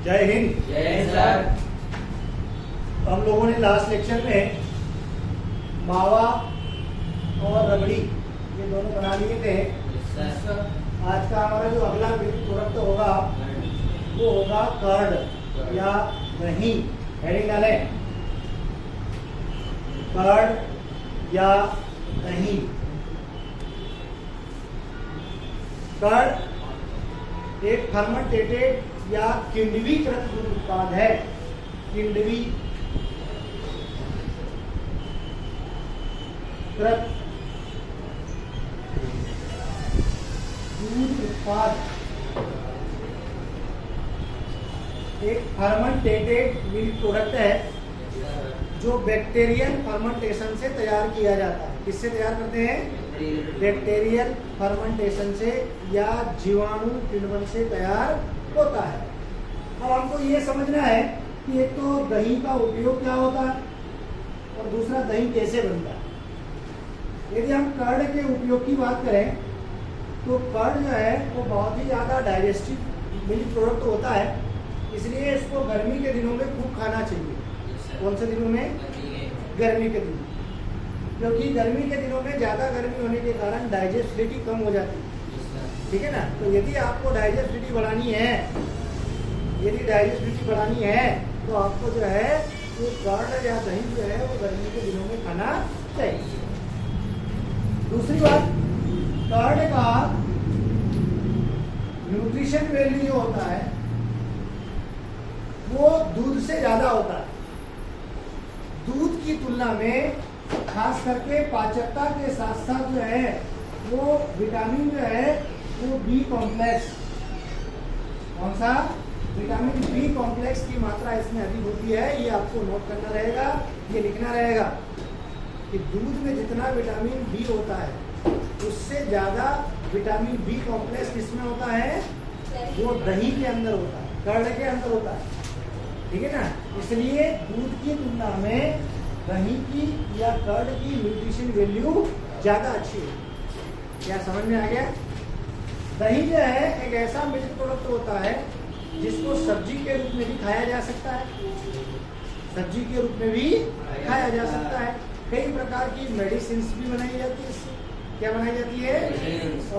जय हिंद। जय हिंद सर। हम लोगों ने लास्ट लेक्चर में मावा और रबड़ी ये दोनों बना लिए थे। आज का हमारा जो अगला प्रोडक्ट होगा वो होगा कर्ड या दही। हेडिंग डाले, कर्ड या दही। कर्ड एक फर्मेंटेटेड या किण्विकृत दूध उत्पाद है। किण्विकृत दूध उत्पाद एक फर्मेंटेटेड मिल्क प्रोडक्ट है जो बैक्टीरियल फर्मेंटेशन से तैयार किया जाता है। किससे तैयार करते हैं? बैक्टीरियल फर्मेंटेशन से या जीवाणु किण्वन से तैयार होता है। अब हमको ये समझना है कि एक तो दही का उपयोग क्या होता है और दूसरा दही कैसे बनता है। यदि हम कर्ड के उपयोग की बात करें तो कर्ड जो है वो बहुत ही ज़्यादा डाइजेस्टिव मिल्क प्रोडक्ट होता है, इसलिए इसको गर्मी के दिनों में खूब खाना चाहिए। कौन से दिनों में? गर्मी के दिनों, क्योंकि गर्मी के दिनों में ज़्यादा गर्मी होने के कारण डाइजेस्टिबिलिटी कम हो जाती है। ठीक है ना। तो यदि आपको डाइजेस्टिबिलिटी बढ़ानी है, तो आपको जो है वो कर्ड या दही जो है वो गर्मी के दिनों में खाना चाहिए। दूसरी बात, कर्ड का न्यूट्रिशन वैल्यू जो होता है वो दूध से ज्यादा होता है। दूध की तुलना में खास करके पाचकता के साथ साथ जो है वो विटामिन जो है वो बी कॉम्प्लेक्स, कौन सा? विटामिन बी कॉम्प्लेक्स की मात्रा इसमें अधिक होती है। ये आपको नोट करना रहेगा, ये लिखना रहेगा कि दूध में जितना विटामिन बी होता है उससे ज्यादा विटामिन बी कॉम्प्लेक्स किसमें होता है? वो दही के अंदर होता है, कर्ड के अंदर होता है। ठीक है ना। इसलिए दूध की तुलना में दही की या कर्ड की न्यूट्रिशन वैल्यू ज्यादा अच्छी है। क्या समझ में आ गया? दही जो है एक ऐसा मिल्क प्रोडक्ट होता है जिसको सब्जी के रूप में भी खाया जा सकता है। सब्जी के रूप में भी खाया जा सकता है। कई प्रकार की मेडिसिन भी बनाई जाती है इससे। क्या बनाई जाती है?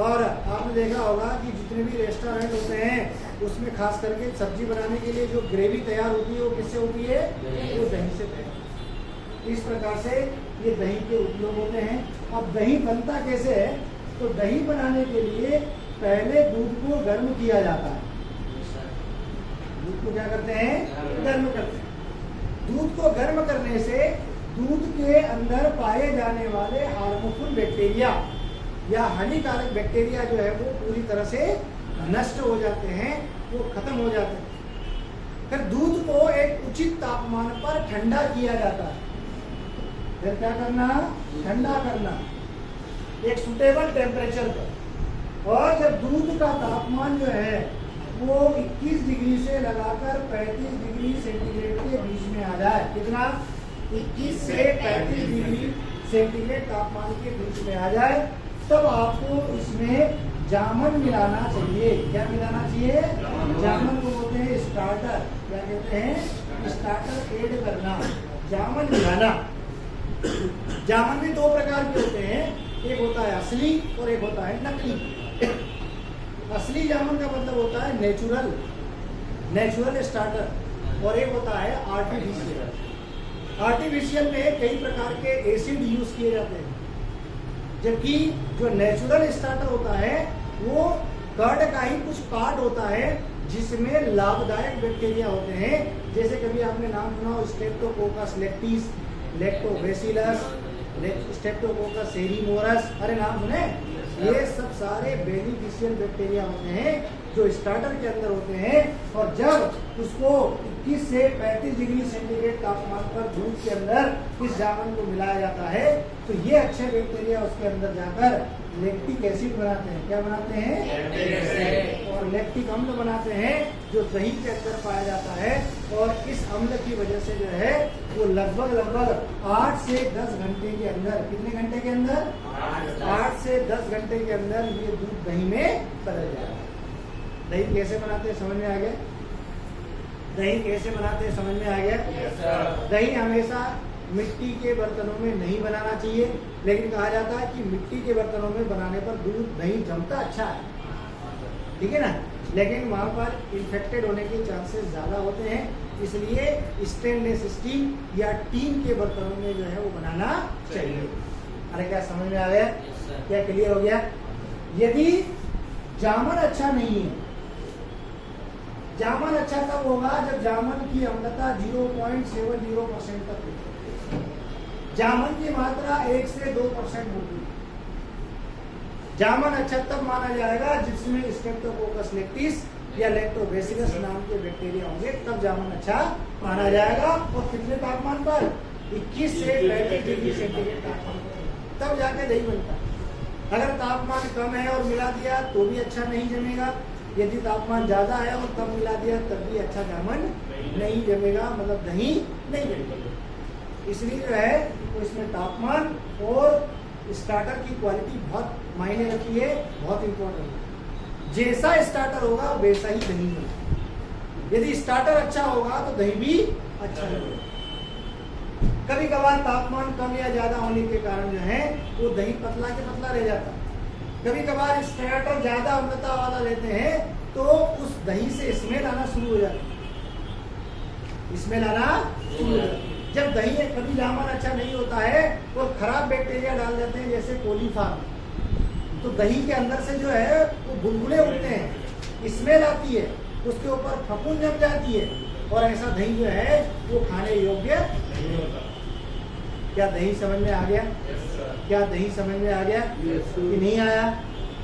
और आपने देखा होगा कि जितने भी रेस्टोरेंट होते हैं उसमें खास करके सब्जी बनाने के लिए जो ग्रेवी तैयार होती है वो किससे होती है? वो दही से तैयार। इस प्रकार से ये दही के उपयोग होते हैं। अब दही बनता कैसे है? तो दही बनाने के लिए पहले दूध को गर्म किया जाता है। दूध को क्या करते हैं? गर्म करते हैं। दूध को गर्म करने से दूध के अंदर पाए जाने वाले हार्मफुल बैक्टीरिया या हानिकारक बैक्टीरिया जो है वो पूरी तरह से नष्ट हो जाते हैं, वो खत्म हो जाते हैं। फिर दूध को एक उचित तापमान पर ठंडा किया जाता है। फिर क्या करना? ठंडा करना एक सुटेबल टेम्परेचर पर। और जब दूध का तापमान जो है वो 21 डिग्री से लगाकर 35 डिग्री सेंटीग्रेड के बीच में आ जाए, कितना? 21 से 35 डिग्री सेंटीग्रेड तापमान के बीच में आ जाए, तब आपको इसमें जामन मिलाना चाहिए। क्या मिलाना चाहिए? जामन को बोलते हैं स्टार्टर। क्या कहते हैं? स्टार्टर ऐड करना, जामन मिलाना। जामन भी दो प्रकार के होते हैं, एक होता है असली और एक होता है नकली। असली जामन का मतलब होता है नेचुरल स्टार्टर, और एक होता है आर्टिफिशियल। आर्टिफिशियल में कई प्रकार के एसिड यूज किए जाते हैं, जबकि जो नेचुरल स्टार्टर होता है वो कर्ड का ही कुछ पार्ट होता है जिसमें लाभदायक बैक्टीरिया होते हैं। जैसे कभी आपने नाम सुना हो स्ट्रेप्टोकोकस लैक्टिस, लैक्टोबैसिलस, स्ट्रेप्टोकोकस सेरीमोरस, अरे नाम सुने? ये सब सारे बेनिफिशियल बैक्टीरिया होते हैं जो स्टार्टर के अंदर होते हैं। और जब उसको 21 से 35 डिग्री सेंटीग्रेड तापमान पर दूध के अंदर इस जामन को मिलाया जाता है तो ये अच्छे बैक्टीरिया उसके अंदर जाकर लैक्टिक एसिड बनाते हैं। क्या बनाते हैं? और लैक्टिक अम्ल बनाते हैं जो दही के अंदर पाया जाता है। और इस अम्ल की वजह से जो है वो लगभग 8 से 10 घंटे के अंदर, कितने घंटे के अंदर? 8 से 10 घंटे के अंदर ये दूध दही में बदल जाएगा। दही कैसे बनाते हैं समझ में आ गया? दही कैसे बनाते हैं समझ में आ गया? दही हमेशा मिट्टी के बर्तनों में नहीं बनाना चाहिए, लेकिन कहा जाता है कि मिट्टी के बर्तनों में बनाने पर दूध दही जमता अच्छा है, ठीक है ना, लेकिन वहाँ पर इन्फेक्टेड होने के चांसेस ज़्यादा होते हैं, इसलिए स्टेनलेस स्टील या टीन के बर्तनों में जो है वो बनाना चाहिए। अरे क्या समझ में आ गया? क्या क्लियर हो गया? यदि जामन अच्छा नहीं है, जामन अच्छा तब होगा जब जामन की अम्लता 0.70% तक हो, जामन की मात्रा 1 से 2% होगी। जामन अच्छा तब माना जाएगा जिसमें स्ट्रेप्टोकोकस लेक्टिस या लैक्टोबैसिलस नाम के बैक्टीरिया होंगे, तब जामन अच्छा माना जाएगा। और कितने तापमान पर? 21 से 35 डिग्री सेंटीग्रेड तापमान पर तब जाके दही बनता है। अगर तापमान कम है और मिला दिया तो भी अच्छा नहीं जमेगा, यदि तापमान ज्यादा है और कम मिला दिया तब भी अच्छा जामन नहीं जमेगा, मतलब दही नहीं जमेगा। इसलिए जो है तो इसमें तापमान और स्टार्टर की क्वालिटी बहुत मायने रखती है, बहुत इंपॉर्टेंट है। जैसा स्टार्टर होगा वैसा ही दही होगा। यदि स्टार्टर अच्छा होगा तो दही भी अच्छा लगेगा। कभी कभार तापमान कम या ज्यादा होने के कारण जो है वो दही पतला के पतला रह जाता है। कभी कभार स्टार्टर ज्यादा अम्लता वाला लेते हैं तो उस दही से स्मेल आना शुरू हो जाती है, स्मेल आना शुरू हो जाती है। जब दही कभी जामन अच्छा नहीं होता है तो खराब बैक्टीरिया डाल देते हैं, जैसे कोलीफॉर्म, तो दही के अंदर से जो है वो बुलबुले उठते हैं, स्मेल आती है, उसके ऊपर फफूंद जम जाती है और ऐसा दही जो है वो खाने योग्य नहीं होता। क्या दही समझ में आ गया? क्या दही समझ में आ गया कि नहीं आया?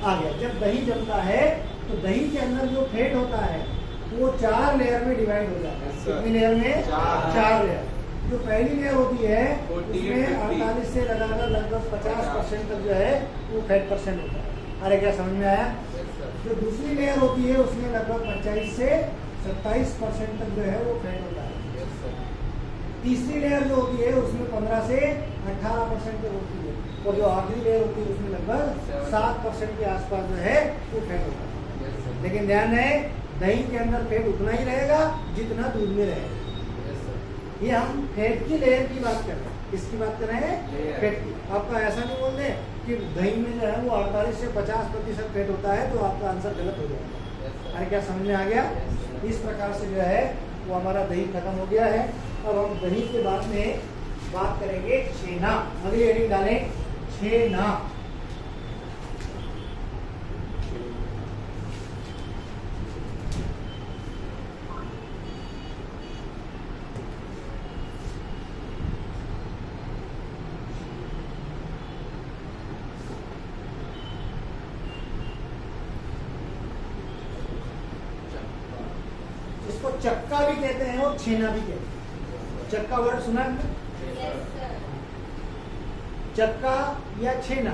आ गया। जब दही जमता है तो दही के अंदर जो फैट होता है वो 4 लेयर में डिवाइड हो जाता है। कितनी लेयर में? 4 लेयर। जो पहली लेयर होती है उसमें 48 से लगाकर लगभग 50% तक जो है वो फैट परसेंट होता है। अरे क्या समझ में आया? जो दूसरी लेयर होती है उसमें लगभग 25 से 27% तक जो है वो फैट होता है। तीसरी लेयर जो होती है उसमें 15 से 18% तक होती है, और जो आखिरी लेयर होती है उसमें लगभग 7% के आसपास जो है वो फैट होता है। लेकिन ध्यान रहे दही के अंदर फैट उतना ही रहेगा जितना दूध में रहेगा। ये हम फैट की लेयर की बात कर रहे हैं। किसकी बात कर रहे हैं? फैट की। आपका ऐसा नहीं बोल रहे कि दही में जो है वो 48 से 50% फैट होता है तो आपका आंसर गलत हो जाएगा। अरे क्या समझ में आ गया? इस प्रकार से जो है वो हमारा दही खत्म हो गया है। अब हम दही के बाद में बात करेंगे छेना। अगली हेडिंग डालें छेना। इसको चक्का भी कहते हैं और छेना भी कहते हैं। चक्का वर्ड सुना है? चक्का या छेना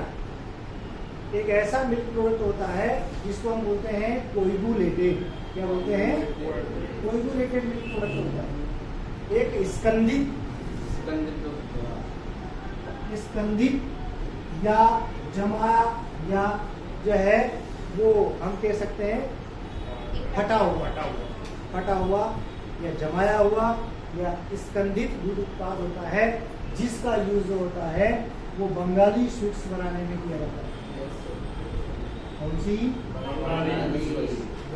एक ऐसा मिल्क प्रोडक्ट होता है जिसको हम बोलते हैं कोइगुलेटेड। क्या बोलते हैं? कोइगुलेटेड मिल्क प्रोडक्ट होता है। एक स्कंदित या जमाया या जो है वो हम कह सकते हैं फटा हुआ या जमाया हुआ या स्कंदित दूध उत्पाद होता है, जिसका यूज जो होता है वो बंगाली स्वीट्स बनाने में किया जाता है। कौन सी?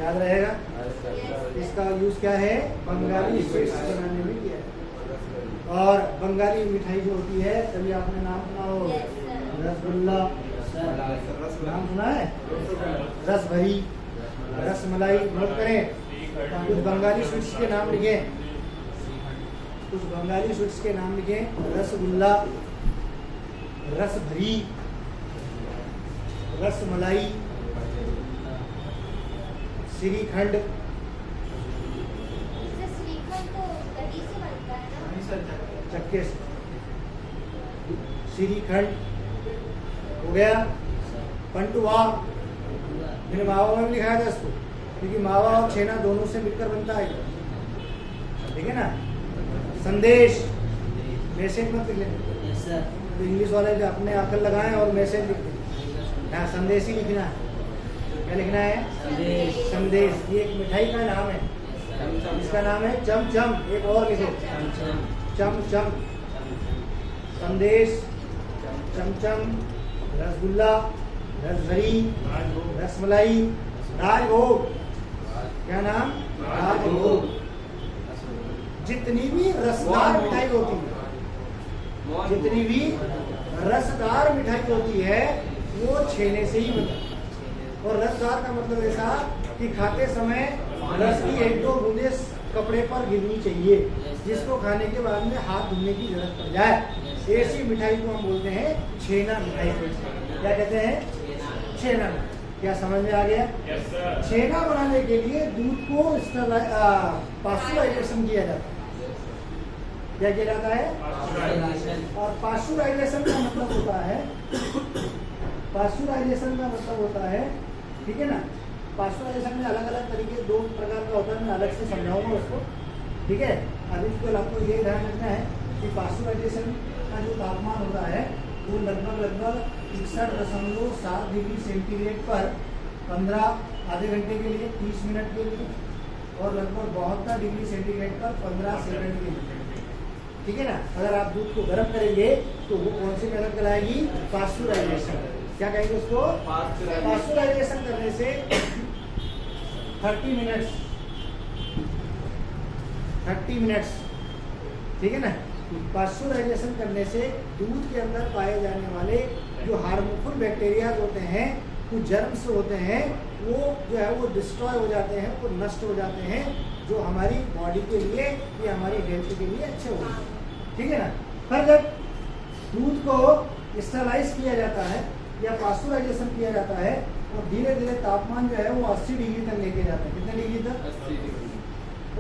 याद रहेगा? इसका यूज क्या है? बंगाली स्वीट्स बनाने में किया जाता है। और बंगाली मिठाई जो होती है, कभी आपने नाम सुना हो? रसगुल्ला, नाम सुना है? रसभरी, रसमलाई। नोट करें, कुछ बंगाली स्वीट्स के नाम लिखे, कुछ बंगाली स्वीट्स के नाम लिखे। रसगुल्ला, रसभरी, रसमलाई, श्रीखंड। चक्के से श्रीखंड हो गया। पंटुआ, मैंने मावा में लिखा था इसको, क्योंकि मावा और छेना दोनों से मिलकर बनता है, ठीक है ना। संदेश, मैसेज मत लिख लेना, तो इंग्लिश वाले जो अपने अकल लगाएं और मैसेज लिख दें। यहाँ संदेश ही लिखना है। क्या लिखना है? संदेश। ये एक मिठाई का नाम है, इसका नाम है चमचम। एक और लिखो, चमचम। संदेश, चमचम, रसगुल्ला, रसभरी, रसमलाई, राजभोग। क्या नाम? राजभोग। जितनी भी रसदार मिठाई होती है, जितनी भी रसदार मिठाई होती है वो छेने से ही बनती है। और रसदार का मतलब ऐसा कि खाते समय रस की एक दो बूंदे कपड़े पर गिरनी चाहिए, जिसको खाने के बाद में हाथ धोने की जरूरत पड़ जाए। ऐसी मिठाई को हम बोलते हैं छेना मिठाई। क्या कहते हैं? छेना। क्या समझ में आ गया? छेना बनाने के लिए दूध को पास्चुराइजेशन किया जाता है। क्या किया जाता है? और पास्चुराइजेशन का मतलब होता है, पास्चुराइजेशन का मतलब होता है, ठीक है ना, पास्चुराइजेशन में अलग अलग तरीके, दो प्रकार का होता है। मैं अलग से समझाऊंगा उसको, ठीक है। अभी तो आपको ये ध्यान रखना है कि पास्चुराइजेशन का जो तापमान होता है वो लगभग 61.7 डिग्री सेंटीग्रेड पर 15 आधे घंटे के लिए, 30 मिनट के लिए, और लगभग 72 डिग्री सेंटीग्रेड पर 15 सेकंड के लिए, ठीक है ना। अगर आप दूध को गर्म करेंगे तो वो कौन सी मेथड कहलाएगी? पास्चुराइजेशन। क्या कहेंगे उसको? पास्चुराइजेशन करने से 30 मिनट्स, ठीक है ना। पास्चुराइजेशन करने से दूध के अंदर पाए जाने वाले जो हार्मफुल बैक्टीरिया होते हैं, कुछ जर्म्स होते हैं, वो जो है वो डिस्ट्रॉय हो जाते हैं, वो नष्ट हो जाते हैं, जो हमारी बॉडी के लिए या हमारी हेल्थ के लिए अच्छे होते हैं, ठीक है ना। पर जब दूध को स्टरलाइज किया जाता है या पास्चुराइजेशन किया जाता है और धीरे धीरे तापमान जो है वो 80 डिग्री तक लेके जाते हैं। कितने डिग्री तक? 80 डिग्री।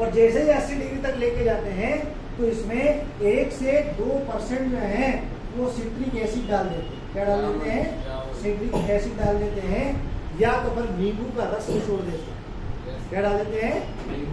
और जैसे ही 80 डिग्री तक लेके जाते हैं तो इसमें 1 से 2% जो है वो सिट्रिक एसिड डाल देते हैं। क्या डाल देते हैं? सिट्रिक एसिड डाल देते हैं, या तो फिर नींबू का रस निचोड़ देते हैं। क्या डाल देते हैं?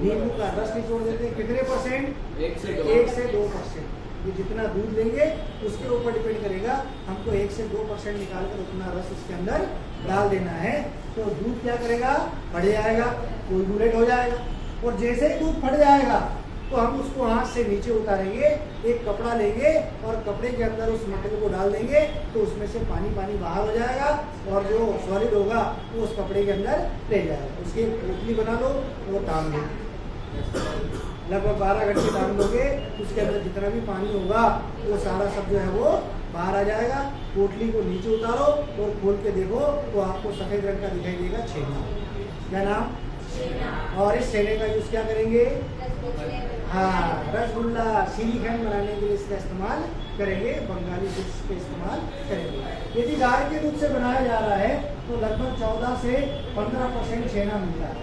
नींबू का रस निचोड़ देते हैं। कितने परसेंट? 1 से 2%। ये जितना दूध लेंगे उसके ऊपर डिपेंड करेगा। हमको 1 से 2% निकाल कर उतना रस उसके अंदर डाल देना है। तो दूध क्या करेगा? फट जाएगा, कोगुलेट हो जाएगा। और जैसे ही दूध फट जाएगा तो हम उसको हाथ से नीचे उतारेंगे, एक कपड़ा लेंगे और कपड़े के अंदर उस मटेरियल को डाल देंगे तो उसमें से पानी बाहर हो जाएगा और जो सॉलिड होगा वो उस कपड़े के अंदर ले जाएगा। उसकी एक पोटली बना लो, वो टांग लो, लगभग 12 घंटे टांग लोगे, उसके अंदर जितना भी पानी होगा वो सारा सब जो है वो बाहर आ जाएगा। पोटली को नीचे उतारो और खोल के देखो तो आपको सफेद रंग का दिखाई देगा छेना। क्या नाम? और इस छेने का यूज क्या करेंगे? हाँ, रसगुल्ला, श्रीखंड बनाने के लिए इसका इस्तेमाल करेंगे, बंगाली डिश पे इस्तेमाल करेंगे। यदि गाय के दूध से बनाया जा रहा है तो लगभग 14 से 15% छेना मिलता है।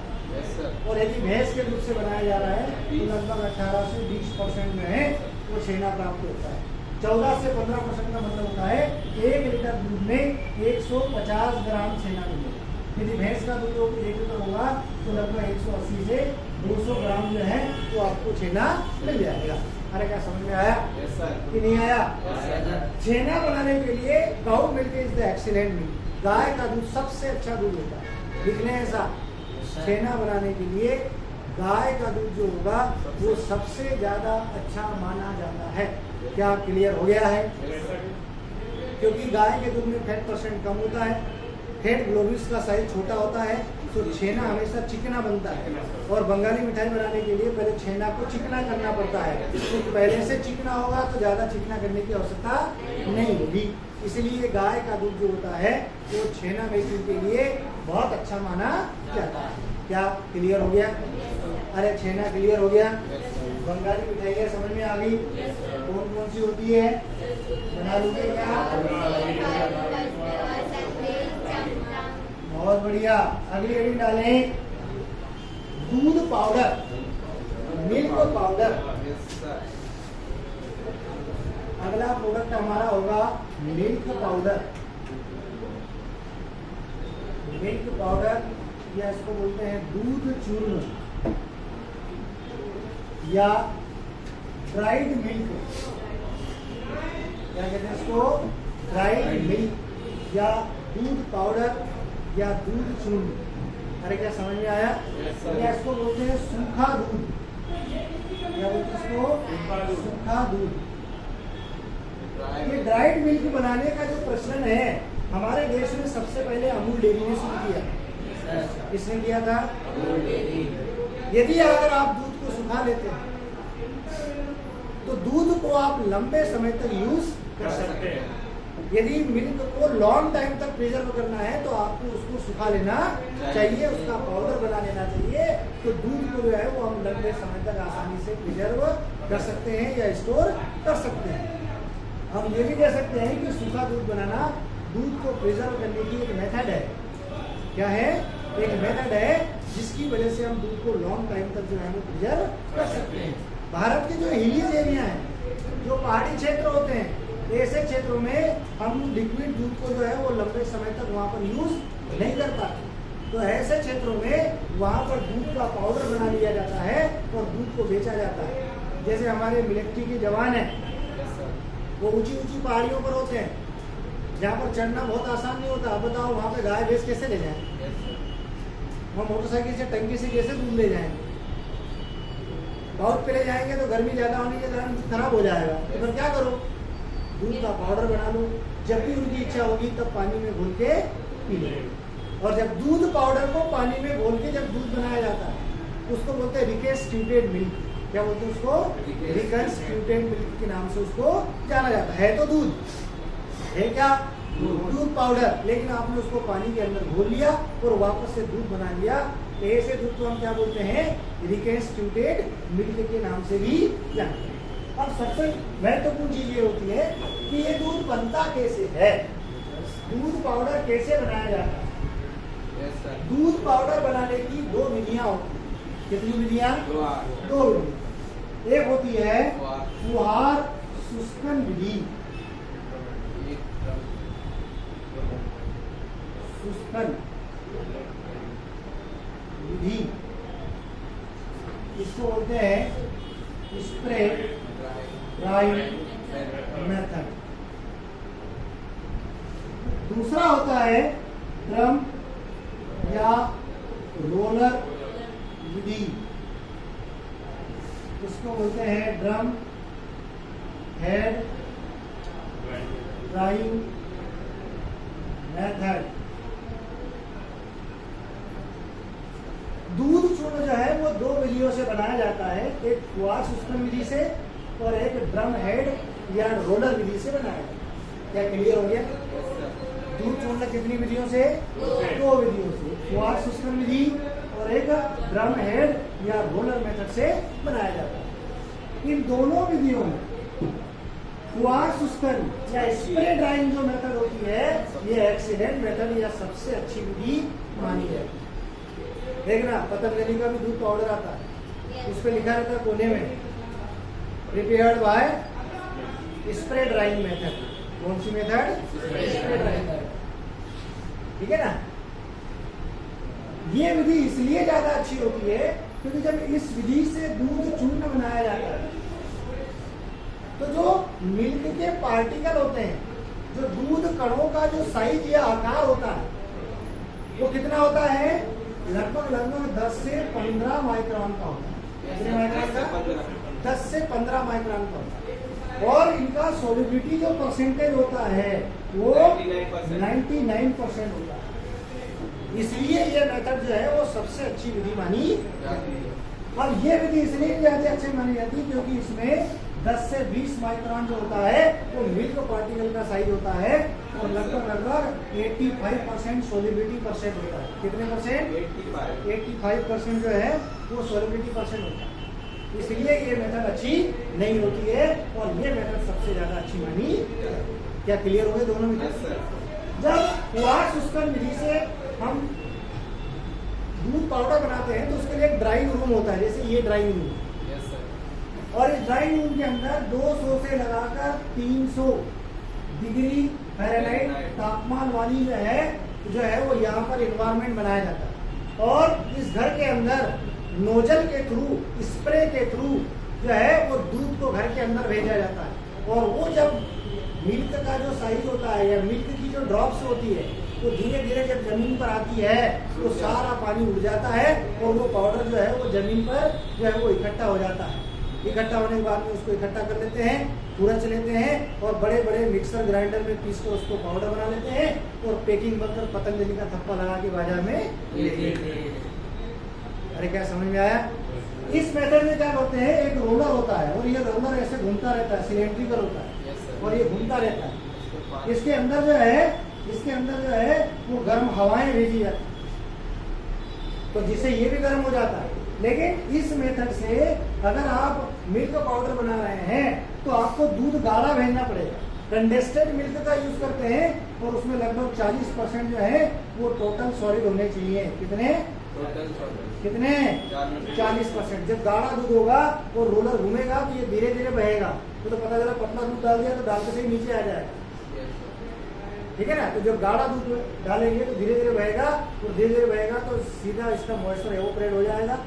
और यदि भैंस के दूध से बनाया जा रहा है तो लगभग 18 से 20% में है वो छेना प्राप्त होता है। 14 से 15% का मतलब होता है 1 लीटर दूध में 150 ग्राम छेना मिलेगा। यदि भैंस का दूध 1 लीटर होगा तो लगभग 180 से 200 ग्राम जो है वो आपको छेना मिल जाएगा। अरे क्या समझ में आया कि नहीं आया? छेना बनाने के लिए cow milk is the excellent milk. गाय का दूध सबसे अच्छा दूध होता है। लिखने ऐसा, छेना बनाने के लिए गाय का दूध जो होगा वो सबसे ज्यादा अच्छा माना जाता है। क्या क्लियर हो गया है? क्योंकि गाय के दूध में फैट परसेंट कम होता है, फैट ग्लोब्यूल्स का साइज छोटा होता है, तो छेना हमेशा चिकना बनता है। और बंगाली मिठाई बनाने के लिए पहले छेना को चिकना करना पड़ता है। तो पहले से चिकना होगा तो ज़्यादा चिकना करने की आवश्यकता नहीं होगी। इसलिए गाय का दूध जो होता है वो छेना मेकिंग के लिए बहुत अच्छा माना जाता है। क्या क्लियर हो गया? अरे छेना क्लियर हो गया? बंगाली मिठाई समझ में आ गई? कौन कौन सी होती है? बना लूँगे क्या? बहुत बढ़िया। अगली हेडिंग डालें, दूध पाउडर, मिल्क पाउडर। अगला प्रोडक्ट हमारा होगा मिल्क पाउडर। मिल्क पाउडर या इसको बोलते हैं दूध चूर्ण या ड्राइड मिल्क। क्या कहते हैं इसको? ड्राइड मिल्क या दूध पाउडर या दूध चूर्ण। अरे क्या समझ में आया? या इसको बोलते हैं सूखा दूध। सूखा दूध। ये ड्राइड मिल्क बनाने का जो प्रचलन है हमारे देश में सबसे पहले अमूल डेयरी ने शुरू किया। किसने किया था? यदि अगर आप दूध को सुखा लेते हैं तो दूध को आप लंबे समय तक यूज कर सकते हैं। यदि मिल्क को लॉन्ग टाइम तक प्रिजर्व करना है तो आपको उसको सुखा लेना चाहिए, उसका पाउडर बना लेना चाहिए। तो दूध को जो है वो हम लंबे समय तक आसानी से प्रिजर्व कर सकते हैं या स्टोर कर सकते हैं। हम ये भी कह सकते हैं कि सूखा दूध बनाना दूध को प्रिजर्व करने की एक मेथड है। क्या है? एक मेथड है जिसकी वजह से हम दूध को लॉन्ग टाइम तक जो है वो प्रिजर्व कर सकते हैं। भारत के जो हिलीज एरिया हैं, जो पहाड़ी क्षेत्र होते हैं, ऐसे क्षेत्रों में हम लिक्विड दूध को जो है वो लंबे समय तक वहाँ पर यूज नहीं कर पाते। तो ऐसे क्षेत्रों में वहाँ पर दूध का पाउडर बना लिया जाता है और दूध को बेचा जाता है। जैसे हमारे मिलिट्री के जवान हैं, वो ऊंची ऊंची पहाड़ियों पर होते हैं जहाँ पर चढ़ना बहुत आसान नहीं होता। अब बताओ वहाँ पे गाय भैंस कैसे ले जाएं? वहाँ मोटरसाइकिल से टंकी से कैसे दूध ले जाएंगे? बहुत पे ले जाएंगे तो गर्मी ज्यादा होने के कारण खराब हो जाएगा। तो फिर क्या करो? दूध का पाउडर बना लो। जब भी उनकी इच्छा होगी तब पानी में घोल के पी लो। और जब दूध पाउडर को पानी में घोल के जब दूध बनाया जाता है उसको बोलते हैं रिकन्स्टिट्यूटेड मिल्क। क्या बोलते हैं उसको? रिकन्स्टिट्यूटेड मिल्क के नाम से उसको जाना जाता है। तो दूध है क्या? दूध पाउडर, लेकिन आपने उसको पानी के अंदर घोल लिया और वापस से दूध बना लिया। तो ऐसे दूध को हम क्या बोलते हैं? रिकन्स्टिट्यूटेड मिल्क के नाम से भी जानते हैं। अब सबसे महत्वपूर्ण चीज ये होती है कि ये दूध बनता कैसे है, दूध पाउडर कैसे बनाया जाता है। दूध पाउडर बनाने की दो विधियां होती हैं। कितनी विधियां? दो विधियां। एक होती है फुहार शुष्कन विधि। शुष्कन विधि इसको बोलते हैं स्प्रे ड्राइंग मेथड। दूसरा होता है ड्रम या रोलर विधि। इसको बोलते हैं ड्रम हेड ड्राइंग मेथड। दूध चूर्ण जो है वो दो विधियों से बनाया जाता है, एक फुहार शुष्कन विधि से और एक ड्रम हेड या रोलर विधि से बनाया जाता है। क्या क्लियर हो गया? दूध चूर्ण कितनी विधियों से? दो विधियों से, फुहार शुष्कन विधि और एक ड्रम हेड या रोलर मेथड से बनाया जाता है। इन दोनों विधियों में फुहार शुष्कन या स्प्रे ड्राइंग जो मेथड होती है ये एक्सीलेंट मेथड या सबसे अच्छी विधि मानी जाती है। देखना पतंजलि का भी दूध पाउडर आता है, उस पर लिखा रहता है कोने में prepared by spray drawing method. कौन सी मेथड? Spray drawing method. ठीक है ना? ये विधि इसलिए ज्यादा अच्छी होती है क्योंकि जब इस विधि से दूध चूर्ण बनाया जाता है तो जो मिल्क के पार्टिकल होते हैं, जो दूध कणों का जो साइज या आकार होता है वो कितना होता है? लगभग 10 से 15 माइक्रोन का होता है। कितने माइक्रोन का? 10 से 15 माइक्रोन का होता है। और इनका सॉल्युबिलिटी जो परसेंटेज होता है वो 99% होता है। इसलिए ये मेथड जो है वो सबसे अच्छी विधि मानी जाती है। और ये विधि इसलिए ज्यादा अच्छी मानी जाती है क्योंकि इसमें 10 से 20 माइक्रोन जो होता है वो मिल्क पार्टिकल का साइज होता है और लगभग 85% सॉल्युबिलिटी परसेंट होता है। कितने परसेंट? 85% जो है वो सॉल्युबिलिटी परसेंट होता है। इसलिए ये मेथड अच्छी नहीं होती है और ये मेथड सबसे ज्यादा अच्छी मानी। क्या क्लियर हो गए दोनों विधि? जब फुहार शुष्कन विधि से हम दूध पाउडर बनाते हैं तो उसके लिए एक ड्राइंग रूम होता है, जैसे ये ड्राइंग रूम। और इस ड्राइंग रूम के अंदर 200 से लगाकर 300 डिग्री फ़ारेनहाइट तापमान वाली जो है वो यहाँ पर एनवायरनमेंट बनाया जाता है। और इस घर के अंदर नोजल के थ्रू, स्प्रे के थ्रू जो है वो दूध को घर के अंदर भेजा जाता है। और वो जब मिल्क का जो साइज होता है या मिल्क की जो ड्रॉप्स होती है वो धीरे धीरे जब जमीन पर आती है तो सारा पानी उड़ जाता है और वो पाउडर जो है वो जमीन पर जो है वो इकट्ठा हो जाता है। इकट्ठा होने के बाद में उसको इकट्ठा कर लेते हैं, पूरच लेते हैं और बड़े बड़े मिक्सर ग्राइंडर में पीस कर उसको पाउडर बना लेते हैं और पैकिंग बनकर पतंजलि का थप्पा लगा के बाजार में ले लेते हैं। अरे क्या समझ में आया? इस मेथड में क्या करते हैं, एक रोलर होता है और ये रोलर ऐसे घूमता रहता है, सिलेंड्रिकल होता है और ये घूमता रहता है। इसके अंदर जो है वो गर्म हवाएं भेजी जाती है, तो जिससे ये भी गर्म हो जाता है। लेकिन इस मेथड से अगर आप मिल्क पाउडर बना रहे हैं तो आपको दूध गाढ़ा भेजना पड़ेगा। कंडेंस्ड मिल्क का यूज करते हैं और उसमें लगभग 40% जो है वो टोटल सॉलिड होने चाहिए। कितने? 40%। जब गाढ़ा दूध होगा और रोलर घूमेगा तो ये धीरे धीरे बहेगा, तो पता चला पतला दूध डाल दिया तो डालते से ही नीचे आ जाएगा, ठीक है ना। तो जब गाढ़ा दूध डालेंगे तो धीरे धीरे बहेगा और धीरे धीरे बहेगा तो सीधा इसका मॉइस्चर एवोपरेट हो जाएगा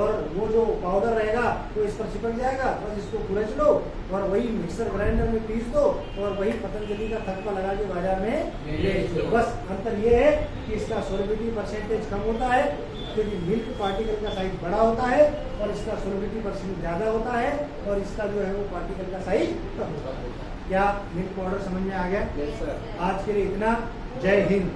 और वो जो पाउडर रहेगा वो इस पर चिपक जाएगा। बस इसको कुरच लो और वही मिक्सर ग्राइंडर में पीस दो और वही पतंजलि का थप्पा लगा के बाजार में ले लो। बस अंतर ये है कि इसका सोलिबिलिटी परसेंटेज कम होता है क्योंकि मिल्क पार्टिकल का साइज बड़ा होता है और इसका सोलिबिलिटी परसेंट ज्यादा होता है और इसका जो है वो पार्टिकल का साइज कम होता है। क्या मिल्क पाउडर समझ में आ गया? आज के लिए इतना। जय हिंद।